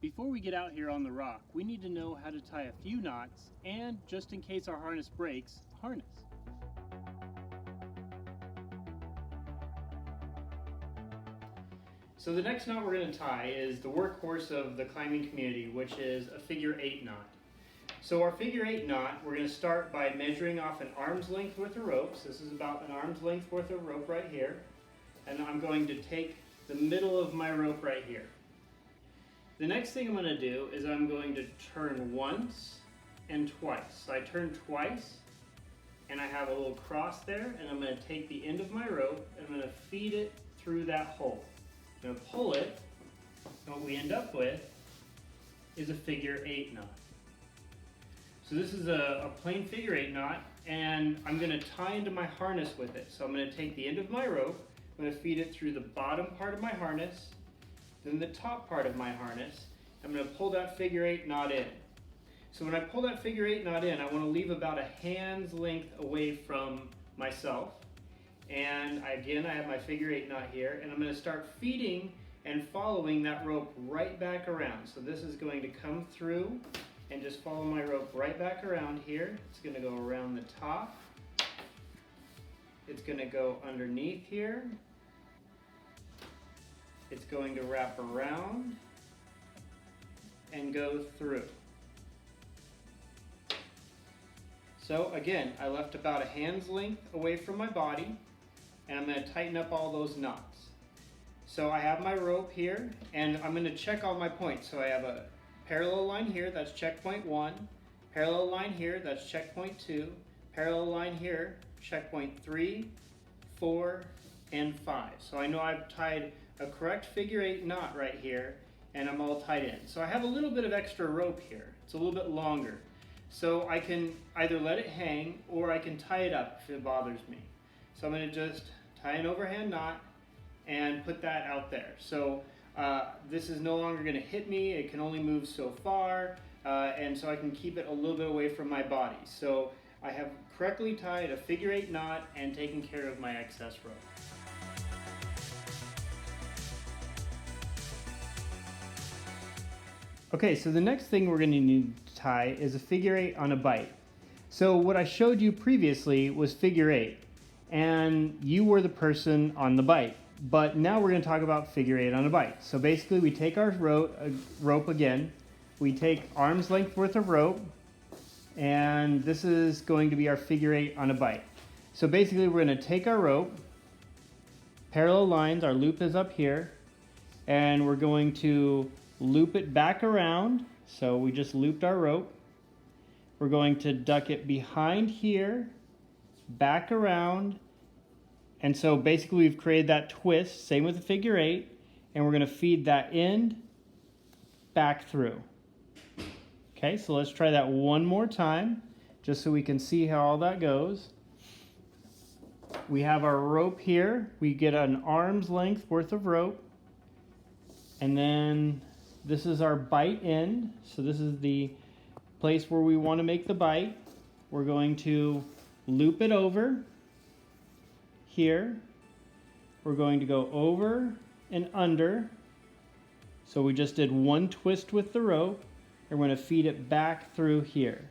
Before we get out here on the rock, we need to know how to tie a few knots and, just in case our harness breaks, harness. So the next knot we're going to tie is the workhorse of the climbing community, which is a figure 8 knot. So our figure 8 knot, we're going to start by measuring off an arm's length worth of rope. So this is about an arm's length worth of rope right here. And I'm going to take the middle of my rope right here. The next thing I'm going to do is I'm going to turn once and twice. So I turn twice and I have a little cross there, and I'm going to take the end of my rope and I'm going to feed it through that hole. I'm going to pull it, and what we end up with is a figure 8 knot. So this is a plain figure 8 knot, and I'm going to tie into my harness with it. So I'm going to take the end of my rope, I'm going to feed it through the bottom part of my harness, then the top part of my harness. I'm going to pull that figure 8 knot in. So when I pull that figure 8 knot in, I want to leave about a hand's length away from myself. And again, I have my figure 8 knot here, and I'm going to start feeding and following that rope right back around. So this is going to come through and just follow my rope right back around here. It's going to go around the top. It's going to go underneath here. It's going to wrap around and go through. So again, I left about a hand's length away from my body, and I'm going to tighten up all those knots. So I have my rope here, and I'm going to check all my points. So I have a parallel line here, that's checkpoint 1, parallel line here, that's checkpoint 2, parallel line here, checkpoint 3, 4, and 5. So I know I've tied a correct figure 8 knot right here, and I'm all tied in. So I have a little bit of extra rope here. It's a little bit longer. So I can either let it hang or I can tie it up if it bothers me. So I'm going to just tie an overhand knot and put that out there. So this is no longer going to hit me. It can only move so far, and so I can keep it a little bit away from my body. So I have correctly tied a figure 8 knot and taken care of my excess rope. Okay, so the next thing we're going to need to tie is a figure 8 on a bite. So what I showed you previously was figure 8, and you were the person on the bite. But now we're going to talk about figure 8 on a bite. So basically we take our rope again, we take arm's length worth of rope, and this is going to be our figure 8 on a bite. So basically we're going to take our rope, parallel lines, our loop is up here, and we're going to loop it back around. So we just looped our rope. We're going to duck it behind here, back around, and so basically we've created that twist, same with the figure 8, and we're going to feed that end back through. Okay, so let's try that one more time, just so we can see how all that goes. We have our rope here. We get an arm's length worth of rope, and then this is our bite end. So this is the place where we want to make the bite. We're going to loop it over here. We're going to go over and under. So we just did one twist with the rope, and we're going to feed it back through here.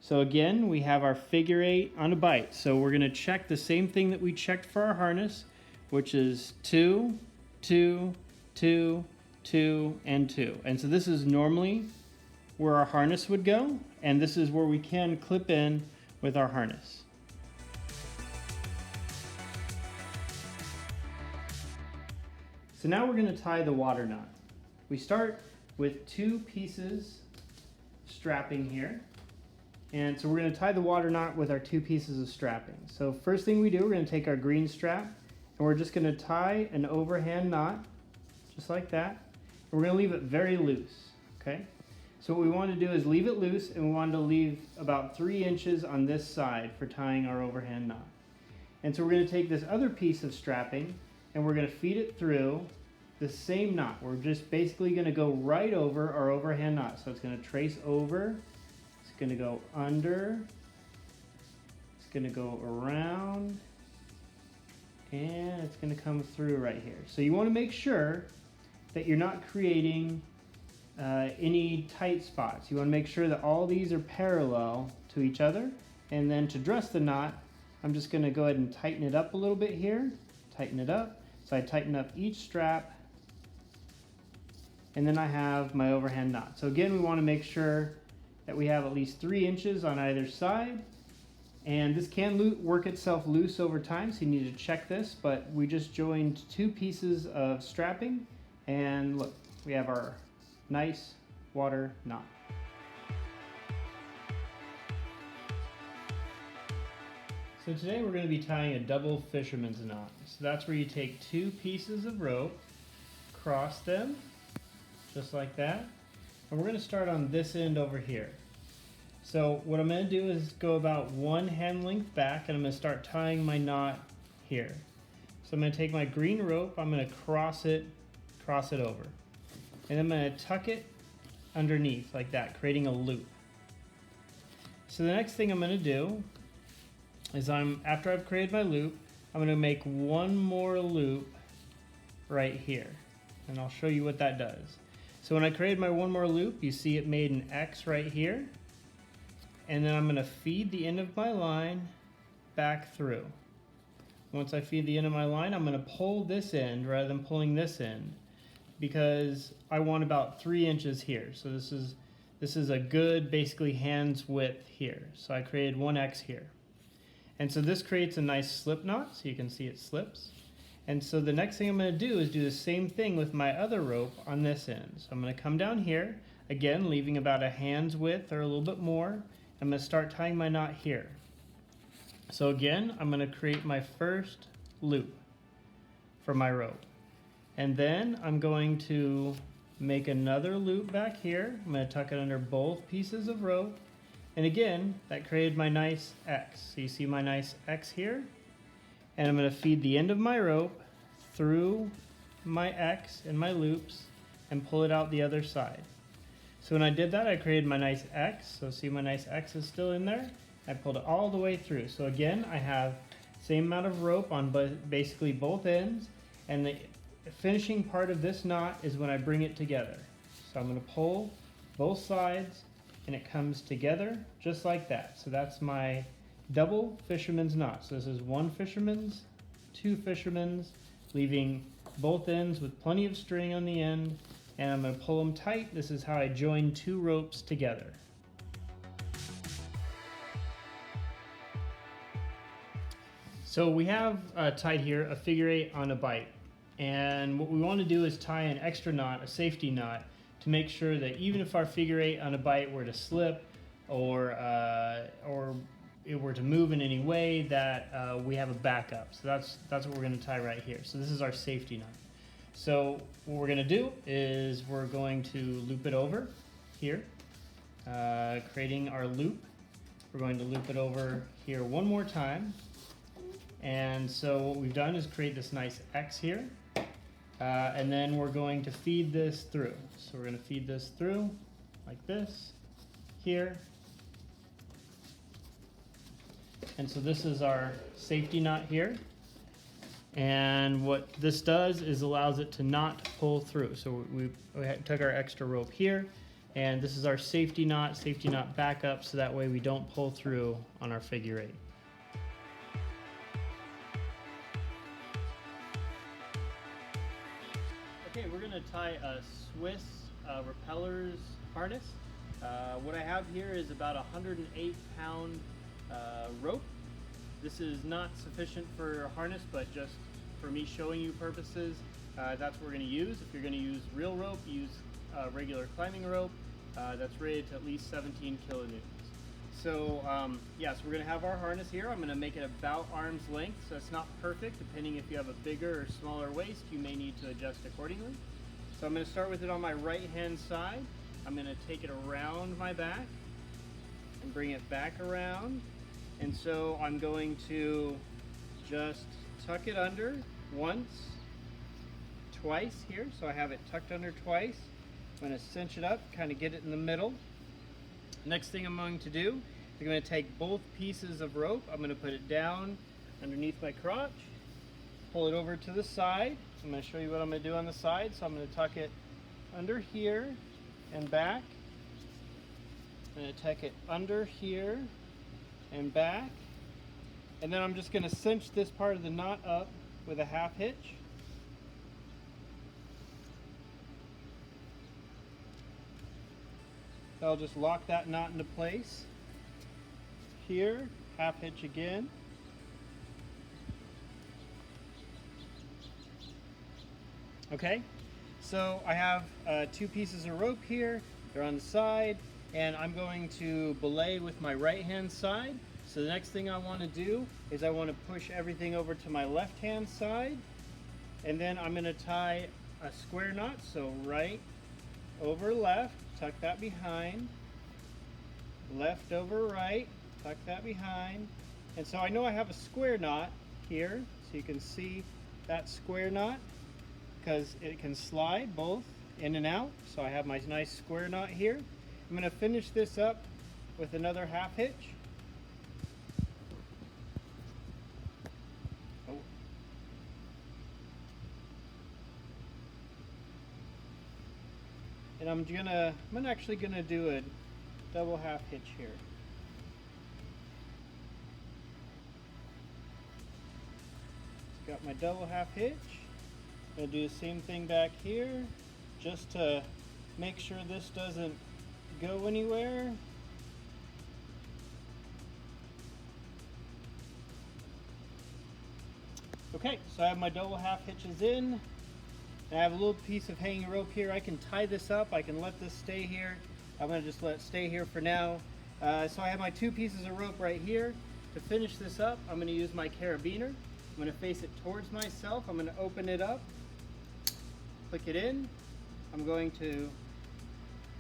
So again, we have our figure 8 on a bite. So we're going to check the same thing that we checked for our harness, which is 2, 2, 2, 2, and 2. And so this is normally where our harness would go, and this is where we can clip in with our harness. So now we're going to tie the water knot. We start with 2 pieces strapping here, and so we're going to tie the water knot with our 2 pieces of strapping. So first thing we do, we're going to take our green strap, and we're just going to tie an overhand knot, just like that. We're going to leave it very loose, okay? So what we want to do is leave it loose, and we want to leave about 3 inches on this side for tying our overhand knot. And so we're going to take this other piece of strapping, and we're going to feed it through the same knot. We're just basically going to go right over our overhand knot. So it's going to trace over, it's going to go under, it's going to go around, and it's going to come through right here. So you want to make sure that you're not creating any tight spots. You want to make sure that all these are parallel to each other. And then to dress the knot, I'm just going to go ahead and tighten it up a little bit here. Tighten it up. So I tighten up each strap, and then I have my overhand knot. So again, we want to make sure that we have at least 3 inches on either side. And this can work itself loose over time, so you need to check this, but we just joined 2 pieces of strapping, and look, we have our nice water knot. So today we're going to be tying a double fisherman's knot. So that's where you take 2 pieces of rope, cross them, just like that, and we're going to start on this end over here. So what I'm going to do is go about 1 hand length back, and I'm going to start tying my knot here. So I'm going to take my green rope, I'm going to cross it over, and I'm going to tuck it underneath like that, creating a loop. So the next thing I'm going to do is after I've created my loop, I'm going to make 1 more loop right here, and I'll show you what that does. So when I created my 1 more loop, you see it made an X right here. And then I'm going to feed the end of my line back through. Once I feed the end of my line, I'm going to pull this end rather than pulling this end, because I want about 3 inches here. So this is a good, basically, hand's width here. So I created 1 X here. And so this creates a nice slip knot, so you can see it slips. And so the next thing I'm going to do is do the same thing with my other rope on this end. So I'm going to come down here, again, leaving about a hand's width or a little bit more. I'm going to start tying my knot here. So again, I'm going to create my first loop for my rope. And then I'm going to make another loop back here. I'm going to tuck it under both pieces of rope. And again, that created my nice X. So you see my nice X here. And I'm going to feed the end of my rope through my X in my loops and pull it out the other side. So when I did that, I created my nice X. So see, my nice X is still in there. I pulled it all the way through. So again, I have same amount of rope on basically both ends. And the finishing part of this knot is when I bring it together. So I'm going to pull both sides, and it comes together just like that. So that's my double fisherman's knot. So this is 1 fisherman's, 2 fisherman's, leaving both ends with plenty of string on the end. And I'm going to pull them tight. This is how I join 2 ropes together. So we have tied here a figure 8 on a bite. And what we want to do is tie an extra knot, a safety knot, to make sure that even if our figure 8 on a bite were to slip or it were to move in any way, that we have a backup. So that's what we're going to tie right here. So this is our safety knot. So what we're going to do is we're going to loop it over here, creating our loop. We're going to loop it over here 1 more time. And so what we've done is create this nice X here. And then we're going to feed this through. So we're going to feed this through like this here. And so this is our safety knot here. And what this does is allows it to not pull through. So we took our extra rope here, and this is our safety knot backup, so that way we don't pull through on our figure 8. Okay, we're going to tie a Swiss Repellers harness. What I have here is about a 108-pound rope. This is not sufficient for a harness, but just for me showing you purposes, that's what we're going to use. If you're going to use real rope, use regular climbing rope that's rated to at least 17 kilonewtons. So yeah, so we're going to have our harness here. I'm going to make it about arm's length, so it's not perfect. Depending if you have a bigger or smaller waist, you may need to adjust accordingly. So I'm going to start with it on my right hand side. I'm going to take it around my back and bring it back around. And so I'm going to just tuck it under once, twice here. So I have it tucked under twice. I'm going to cinch it up, kind of get it in the middle. Next thing I'm going to do is I'm going to take both pieces of rope. I'm going to put it down underneath my crotch, pull it over to the side. I'm going to show you what I'm going to do on the side. So I'm going to tuck it under here, and back. I'm going to tuck it under here and back. And then I'm just going to cinch this part of the knot up with a half hitch. So I'll just lock that knot into place. Here, half hitch again. Okay, so I have 2 pieces of rope here. They're on the side, and I'm going to belay with my right hand side. So the next thing I want to do is I want to push everything over to my left hand side, and then I'm going to tie a square knot. So right over left, tuck that behind, left over right, tuck that behind. And so I know I have a square knot here, so you can see that square knot, because it can slide both in and out. So I have my nice square knot here. I'm going to finish this up with another half hitch. Oh. And I'm actually gonna do a double half hitch here. So got my double half hitch. I'm gonna do the same thing back here, just to make sure this doesn't go anywhere. Okay, so I have my double half hitches in. And I have a little piece of hanging rope here. I can tie this up. I can let this stay here. I'm going to just let it stay here for now. So I have my 2 pieces of rope right here. To finish this up, I'm going to use my carabiner. I'm going to face it towards myself. I'm going to open it up, click it in. I'm going to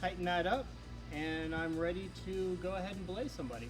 tighten that up, and I'm ready to go ahead and belay somebody.